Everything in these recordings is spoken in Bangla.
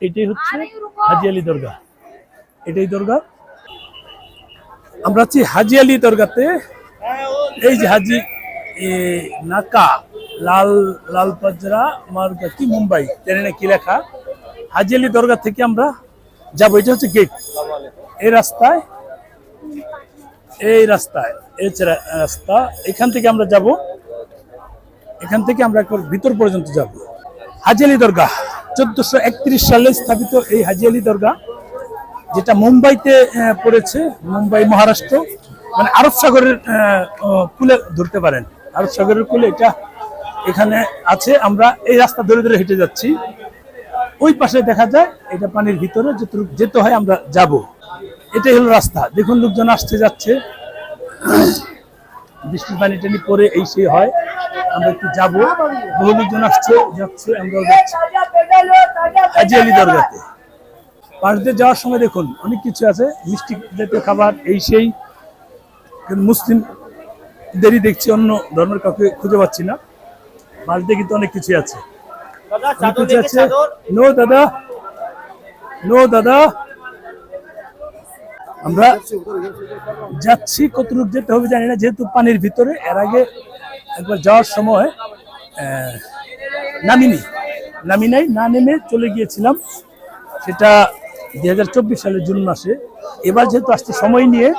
এটাই হচ্ছে হাজি আলী দরগা। এটাই দরগা। আমরা আছি হাজি আলী দরগাতে। এই যে হাজি নাকা লাল লাল পাজরা মার্গা কি মুম্বাই ট্রেনে কি লেখা, হাজি আলী দরগা থেকে আমরা যাবো। এটা হচ্ছে গেট। এই রাস্তায় এই রাস্তায় এই রাস্তা, এখান থেকে আমরা যাব। এখান থেকে আমরা একবার ভিতর পর্যন্ত যাব। হাজি আলী দরগা 1431 সালে স্থাপিত এই হাজি আলী দরগা, যেটা মুম্বাইতে পড়েছে, মুম্বাই মহারাষ্ট্র, মানে আরব সাগরের কূলে ধরতে পারেন। আরব সাগরের কূলে এটা এখানে আছে। আমরা এই রাস্তা ধরে ধরে হেঁটে যাচ্ছি। ওই পাশে দেখা যায় এটা পানির ভিতরে যেতে হয়, আমরা যাব। এটাই হলো রাস্তা। দেখুন লোকজন আসছে যাচ্ছে, বৃষ্টির পানি টানি পরে এই সেই হয়। আমরা একটু যাবো। বহু লোকজন আসছে যাচ্ছে, আমরাও যাচ্ছি হাজি আলী দরগাতে। পাশ দিয়ে যাওয়ার সময় দেখুন অনেক কিছু আছে, মিষ্টি জাতীয় খাবার এই সেই। মুসলিমদেরই দেখছি, অন্য ধর্মের কাউকে খুঁজে পাচ্ছি না। পাশ দিয়ে কিন্তু অনেক কিছু আছে। নো দাদা, নো দাদা। আমরা যাচ্ছি, কতটুকু যেতে হবে জানি না, যেহেতু পানির ভিতরে। এর আগে একবার যাওয়ার সময় নামি নাই, না নেমে চলে গিয়েছিলাম। সেটা 2024 সালের জুন মাসে। এবার যেহেতু আসতে সময় নিয়ে,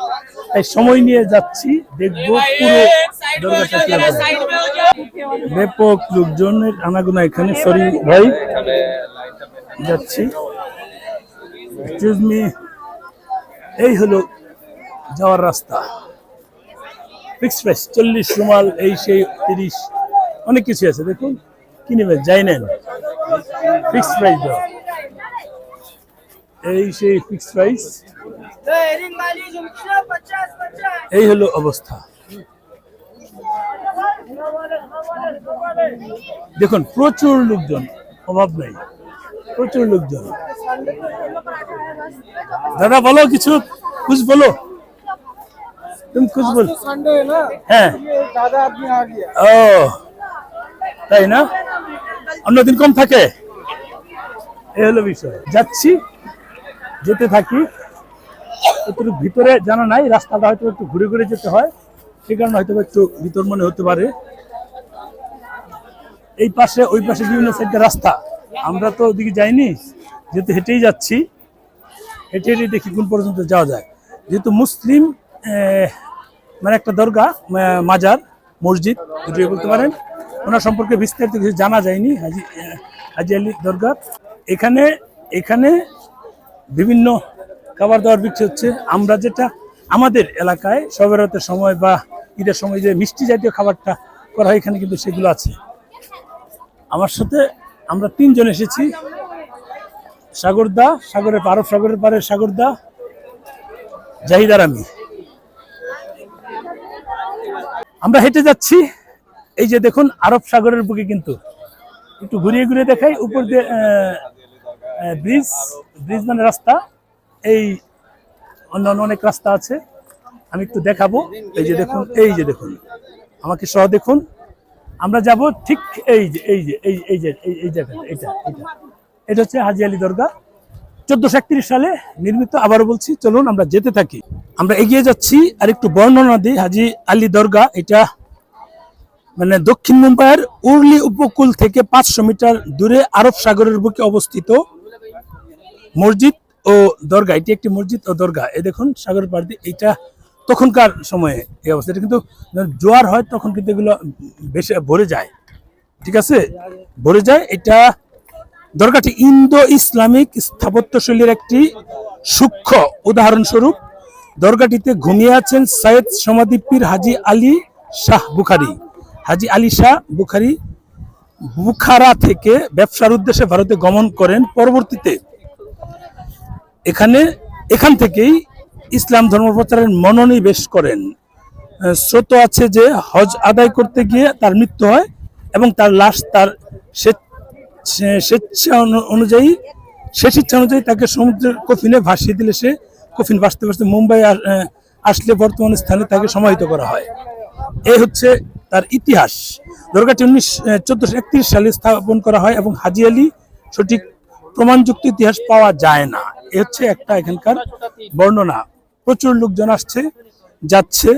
তাই সময় নিয়ে যাচ্ছি, দেখবো পুরো দরগাটা কি হবে। ব্যাপক লোকজনের আনাগোনা এখানে। সরি ভাই, যাচ্ছি। Excuse me. এই হলো যাওয়ার রাস্তা। ফিক্সড প্রাইস 40 রুমাল, এই সেই 30, অনেক কিছু আছে। দেখুন কি নেবেন, যাই নেন, ফিক্সড প্রাইস দাও, এই সেই ফিক্সড প্রাইস। এই হলো অবস্থা। দেখুন প্রচুর লোকজন, অভাব নাই, প্রচুর লোকজন। দাদা বলো কিছু, कुछ बोलो, तुम कुछ बोलो। संडे है ना, হ্যাঁ দাদা আপনি आ गया। ও তাই না, অন্যদিন কম থাকে। এই হলো বিষয়। যাচ্ছি, যেতে থাকি। একটু ভিতরে জানা নাই, রাস্তাটা হয়তো একটু ঘুরে ঘুরে যেতে হয়, সেই কারণে হয়তো একটু ভিতর মনে হতে পারে। এই পাশে ওই পাশে বিভিন্ন সাইডে রাস্তা, আমরা তো ওদিকে যাইনি, যেহেতু হেঁটেই যাচ্ছি। হেঁটে হেঁটে দেখি কোন পর্যন্ত যাওয়া যায়। যেহেতু মুসলিম মানে একটা দরগা, মাজার, মসজিদ, দুটোই বলতে পারেন। ওনার সম্পর্কে বিস্তারিত কিছু জানা যায়নি। হাজি আলী দরগা। এখানে বিভিন্ন খাবার দাবার বিক্রি হচ্ছে। আমরা যেটা আমাদের এলাকায় সবেরাতের সময় বা ঈদের সময় যে মিষ্টি জাতীয় খাবারটা করা হয়, এখানে কিন্তু সেগুলো আছে। আমার সাথে আমরা 3 জন এসেছি। সাগরদা, সাগরের আরব সাগরের পারে সাগরদা, জাহিদার আমি। আমরা হেঁটে যাচ্ছি। এই যে দেখুন আরব সাগরের বুকে, কিন্তু একটু ঘুরিয়ে ঘুরিয়ে দেখাই। উপর দিয়ে ব্রিজ মানে রাস্তা। এই অন্যান্য অনেক রাস্তা আছে, আমি একটু দেখাবো। এই যে দেখুন, এই যে দেখুন, আমাকে সহ দেখুন। আমরা যাব ঠিক এই যে এই যে এই যে এই জায়গাটা, এটা হচ্ছে হাজি আলী দরগা, 1431 সালে নির্মিত। আবারও বলছি, চলুন আমরা যেতে থাকি। আমরা এগিয়ে যাচ্ছি। আর একটু বর্ণনা দিই। হাজি আলী দরগা এটা মানে দক্ষিণ মুম্বাইয়ের উর্লি উপকূল থেকে 500 মিটার দূরে আরব সাগরের বুকে অবস্থিত মসজিদ ও দরগা। এটি একটি মসজিদ ও দরগা। এই দেখুন সাগরের পাড় দিয়ে। এটা তখনকার সময়ে এই অবস্থা। এটা কিন্তু জোয়ার হয় তখন কিন্তু এগুলো বেশি ভরে যায়, ঠিক আছে, ভরে যায়। এটা দরগাটি ইন্দো ইসলামিক স্থাপত্যশৈলীর একটি সূক্ষ্ম উদাহরণস্বরূপ। দরগাটিতে ঘুমিয়ে আছেন সৈয়দ সমাধি পীর হাজি আলী শাহ বুখারী। হাজি আলী শাহ বুখারী বুখারা থেকে ব্যবসার উদ্দেশ্যে ভারতে গমন করেন। পরবর্তীতে এখান থেকেই ইসলাম ধর্ম প্রচারের মনোনিবেশ করেন। শ্রুত আছে যে হজ আদায় করতে গিয়ে তার মৃত্যু হয় এবং তার লাশ তার স্বেচ্ছা অনুযায়ী তাকে সমুদ্রের কফিনে ভাসিয়ে দিলে সে কফিন ভাসতে ভাসতে মুম্বাই আসলে বর্তমান স্থানে তাকে সমাহিত করা হয়। এই হচ্ছে তার ইতিহাস। দরগাটি 1431 সালে স্থাপন করা হয় এবং হাজি আলী সঠিক প্রমাণযুক্ত ইতিহাস পাওয়া যায় না। এ হচ্ছে একটা এখানকার বর্ণনা। প্রচুর লোকজন আসছে যাচ্ছে,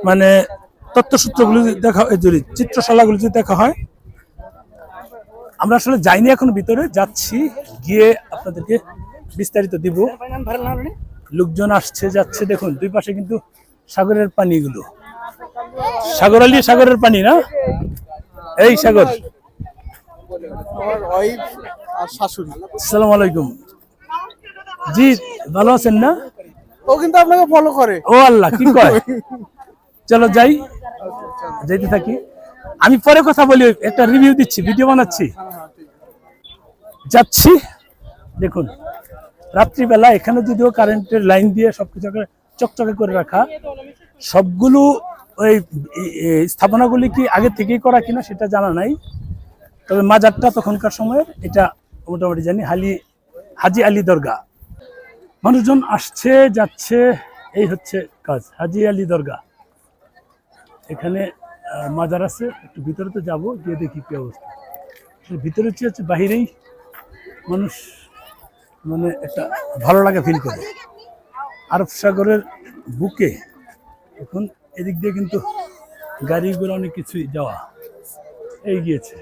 মানে তথ্যসূত্রগুলো দেখা, চিত্রশালাগুলো যদি দেখা হয়। আমরা আসলে যাইনি এখন ভিতরে, যাচ্ছি, গিয়ে আপনাদেরকে বিস্তারিত দিব। লোকজন আসছে যাচ্ছে, দেখুন দুই পাশে কিন্তু সাগরের পানিগুলো, সাগরের পানি না, এই সাগর। আসসালামু আলাইকুম। জি ভালো আছেন না? ও কিন্তু আপনাকে ফলো করে। ও আল্লাহ, কি কয়? চলো যাই, যাইতে থাকি। আমি পরে কথা বলি, একটা রিভিউ দিচ্ছি, ভিডিও বানাচ্ছি, যাচ্ছি। দেখুন রাত্রিবেলা এখানে যদিও কারেন্টের লাইন দিয়ে সবকিছু চকচকে করে রাখা, সবগুলো ওই স্থাপনাগুলি কি আগে থেকেই করা কিনা সেটা জানা নাই, তবে মাজারটা তখনকার সময়ের, এটা মোটামুটি জানি। হাজি আলী দরগা, মানুষজন আসছে যাচ্ছে, এই হচ্ছে কাজ। হাজি আলী দরগা, এখানে মাজার আছে, একটু ভিতরে তো যাবো, গিয়ে দেখি কি অবস্থা। ভিতরে হচ্ছে বাহিরেই মানুষ মানে একটা ভালো লাগে ফিল করে। আরব সাগরের বুকে এখন এদিক দিয়ে কিন্তু গাড়ি ঘোড়া অনেক কিছুই যাওয়া এই গিয়েছে।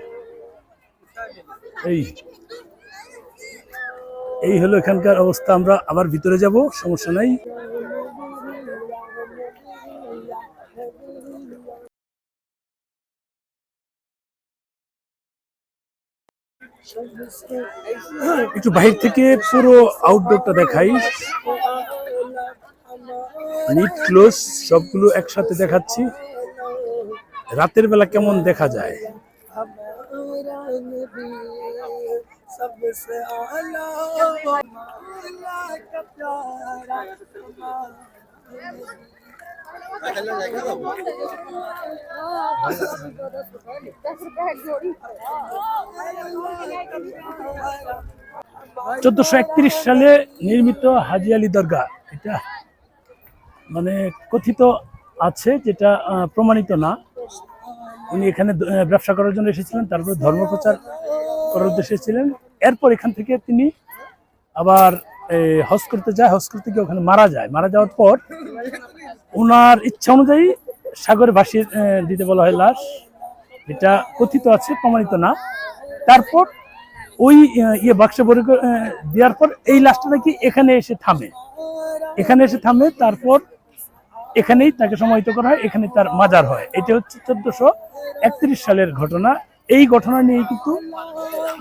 এই হলো এখানকার অবস্থা। আমরা আবার ভিতরে যাব, সমস্যা নাই। একটু বাহির থেকে পুরো আউটডোরটা দেখাই, নিট ক্লোজ, সবগুলো একসাথে দেখাচ্ছি। রাতের বেলা কেমন দেখা যায়। (1431) সালে নির্মিত হাজি আলী দরগা, এটা মানে কথিত আছে, যেটা প্রমাণিত না। উনি এখানে ব্যবসা করার জন্য এসেছিলেন, তারপরে ধর্ম প্রচার করার উদ্দেশ্যে এসেছিলেন। এরপর এখান থেকে তিনি আবার হজ করতে যায়, হজ করতে গিয়ে ওখানে মারা যায়। মারা যাওয়ার পর ওনার ইচ্ছা অনুযায়ী সাগরে ভাসিয়ে দিতে বলা হয় লাশ, এটা কথিত আছে, প্রমাণিত না। তারপর ওই বাক্সে ভরে দেওয়ার পর এই লাশটা নাকি এখানে এসে থামে, তারপর এখানেই তাকে সমাহিত করা হয়, এখানে তার মাজার হয়। এটা হচ্ছে 1431 সালের ঘটনা। এই ঘটনা নিয়ে কিন্তু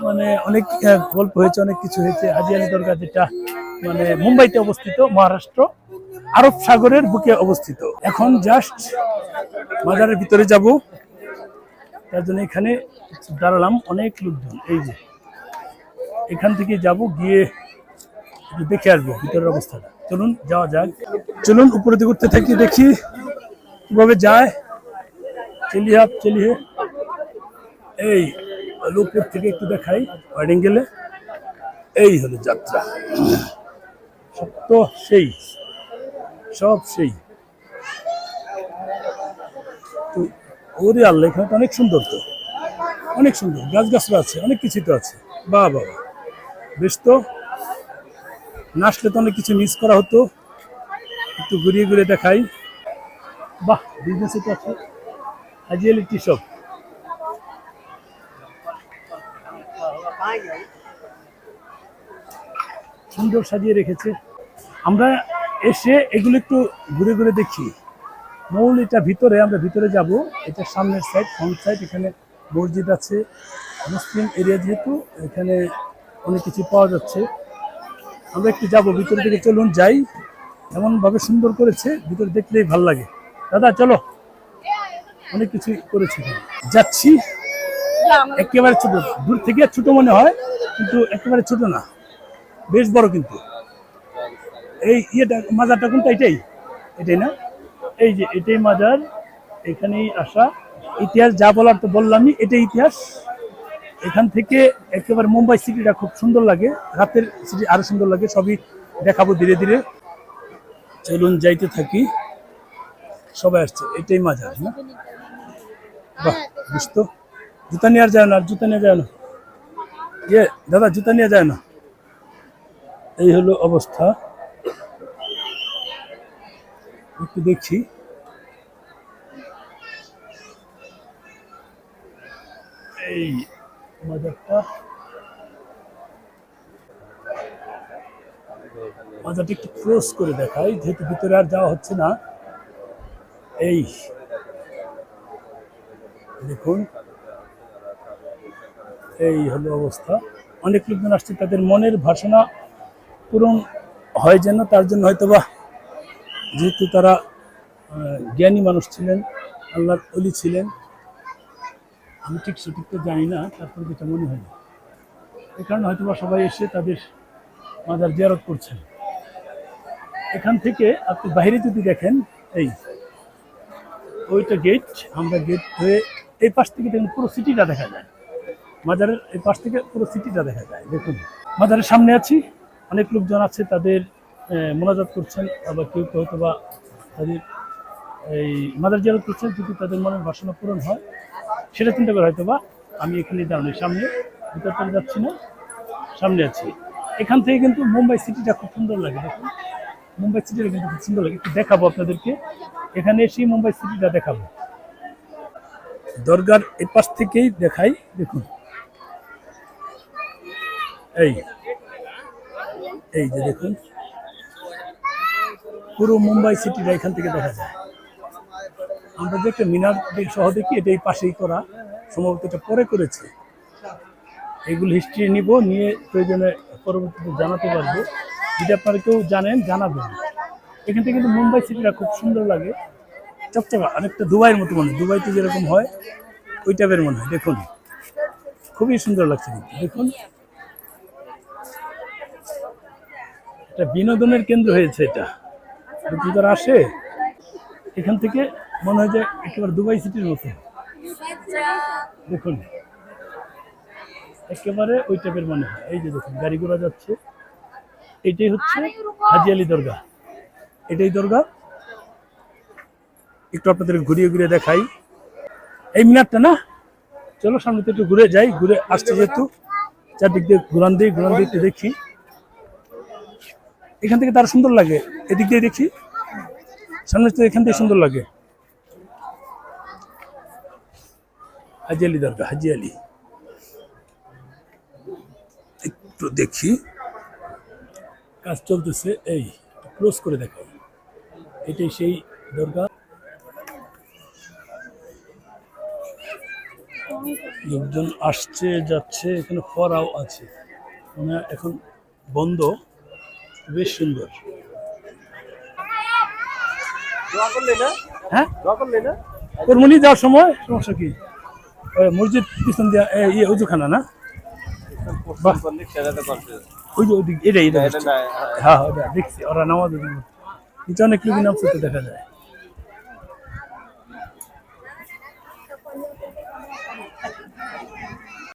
মানে অনেক গল্প হয়েছে, অনেক কিছু হয়েছে। হাজি আলী দরগা, যেটা মানে মুম্বাইতে অবস্থিত, মহারাষ্ট্র, আরব সাগরের বুকে অবস্থিত। এখন জাস্ট মাজারের ভিতরে যাব, তার জন্য এখানে দাঁড়ালাম। অনেক লোকজন, এই যে এখান থেকে যাব, গিয়ে একটু দেখে আসবো ভিতরের অবস্থাটা। চলুন যাওয়া যাক, চলুন উপরে দিকে উঠতে থাকি, দেখি কিভাবে যায়। চলিয়ে এই উপর থেকে একটু দেখাই ওয়াইড অ্যাঙ্গেলে। এই হলো যাত্রা, সব তো সেই, সব সেই। তো ওরে আল্লাহ, এখানে তো অনেক সুন্দর, তো অনেক সুন্দর, গাছগাছরা আছে, অনেক কিছু তো আছে। বাবা বেশ, তো না আসলে তো অনেক কিছু মিস করা হতো। একটু ঘুরিয়ে ঘুরিয়ে দেখাই। বাহ, বিজনেসে তো আছে হাজি আলী টি শপ। সুন্দর সাজিয়ে রেখেছে। আমরা এসে এগুলো একটু ঘুরে ঘুরে দেখি। মূল এটা ভিতরে, আমরা ভিতরে যাব। এটা সামনের সাইড, ফ্রন্ট সাইড, এখানে মসজিদ আছে, মুসলিম এরিয়া যেহেতু এখানে অনেক কিছু পাওয়া যাচ্ছে। আমরা একটু যাবো ভিতরে দিকে, চলুন যাই। এমন ভাবে সুন্দর করেছে, ভিতরে দেখলেই ভালো লাগে। দাদা চলো, অনেক কিছু করেছে। যাচ্ছি, একেবারে ছোট, দূর থেকে ছোট মনে হয় কিন্তু একেবারে ছোট না, বেশ বড়। কিন্তু এই মাজারটা কোনটা? এটাই না? এই যে এটাই মাজার, এখানেই আসা। ইতিহাস যা বলার তো বললামই, এটাই ইতিহাস। এখান থেকে একেবারে মুম্বাই সিটিটা খুব সুন্দর লাগে, রাতের সিটি আরো সুন্দর লাগে। সবই দেখাবো ধীরে ধীরে, চলুন যাইতে থাকি। সবাই আসছে, এটাই মাজার না? বাহ, বুঝতো জুতা নিয়ে আর যায় না, জুতা নিয়ে যায় না। দাদা জুতা নিয়ে যায় না। এই হলো অবস্থা, একটু দেখছি। এই মাজারটা মাজারটা একটু ক্লোজ করে দেখাই, যেহেতু ভিতরে আর যাওয়া হচ্ছে না। এই দেখুন, এই হলো অবস্থা। অনেক লোকজন আসছে, তাদের মনের বাসনা পূরণ হয় যেন, তার জন্য হয়তোবা, যেহেতু তারা জ্ঞানী মানুষ ছিলেন, আল্লাহর ওলি ছিলেন, আমি ঠিক সঠিক তো জানি না, তারপরে যেটা মনে হয় এই কারণে হয়তোবা সবাই এসে তাদের মাজার জিয়ারত করছেন। এখান থেকে আপনি বাইরে যদি দেখেন, এই ওইটা গেট, আমরা গেট হয়ে এই পাশ থেকে দেখুন পুরো সিটিটা দেখা যায়। মাজারের এই পাশ থেকে পুরো সিটিটা দেখা যায়। দেখুন, মাজারের সামনে আছি, অনেক লোকজন আছে, তাদের মোনাজাত করছেন, আবার কেউ কেউ হয়তো বা তাদের এই মাজার জিয়ারত করছেন। যদি তাদের মনের বাসনা পূরণ হয়, সেটা চিন্তা করে হয়তো বা আমি এখানে দাঁড়ানো, সামনে ভিতরটা যাচ্ছি না, সামনে আছি। এখান থেকে কিন্তু মুম্বাই সিটিটা খুব সুন্দর লাগে। দেখুন, মুম্বাই সিটিটা কিন্তু খুব সুন্দর লাগে, একটু দেখাবো আপনাদেরকে। এখানে এসেই মুম্বাই সিটিটা দেখাবো। দরগার এই পাশ থেকেই দেখাই। দেখুন, এই এই যে দেখুন, পুরো মুম্বাই সিটিটা এখান থেকে দেখা যায়। আমরা যে একটা মিনার সহ দেখি, এটা এই পাশেই করা, সম্ভবত এটা পরে করেছে। এগুলো হিস্ট্রি নিব, নিয়ে প্রয়োজনে পরবর্তীতে জানাতে পারবো। যদি আপনারা কেউ জানেন জানাবেন। এখান থেকে কিন্তু মুম্বাই সিটিটা খুব সুন্দর লাগে, চকচকা, অনেকটা দুবাইয়ের মতো মনে হয়। দুবাইতে যেরকম হয় ওই টাইপের মনে হয়। দেখুন, খুবই সুন্দর লাগছে কিন্তু। দেখুন, এটা বিনোদনের কেন্দ্র হয়েছে। এটা যদি যারা আসে এখান থেকে মনে হয় যে একেবারে দুবাই সিটির মতো। দেখুন, একেবারে ওই টাইপের মনে হয়। এই যে দেখুন, গাড়ি ঘোড়া যাচ্ছে। এটাই হচ্ছে হাজি আলী দরগা। এটাই দরগা। একটু আপনাদের ঘুরিয়ে ঘুরিয়ে দেখাই এই মিনারটা না। চলো সামনে তো একটু ঘুরে যাই, ঘুরে আসছে যেহেতু চারদিক দিয়ে ঘুরান দিই, একটু দেখি। এখান থেকে তার সুন্দর লাগে, এদিক দিয়ে দেখি সামনে তো, এখান থেকে সুন্দর লাগে। হাজি আলী দরগা, হাজি আলী। একটু দেখি, কাজ চলতেছে। এই ক্লোজ করে দেখাই, এটাই সেই দরগা। লোকজন আসছে যাচ্ছে, এখানে ফরাও আছে, মানে এখন বন্ধ। বেশ সুন্দর। হ্যাঁ, কর্মনি যাওয়ার সময় সমস্যা কি? মসজিদ পিছন দিয়া ইয়ে উজুখানা না, ওই যে ওইদিক, এটাই। হ্যাঁ হ্যাঁ, দেখছি ওরা নামাজ, নিচে অনেক লোক নামছে, দেখা যায়।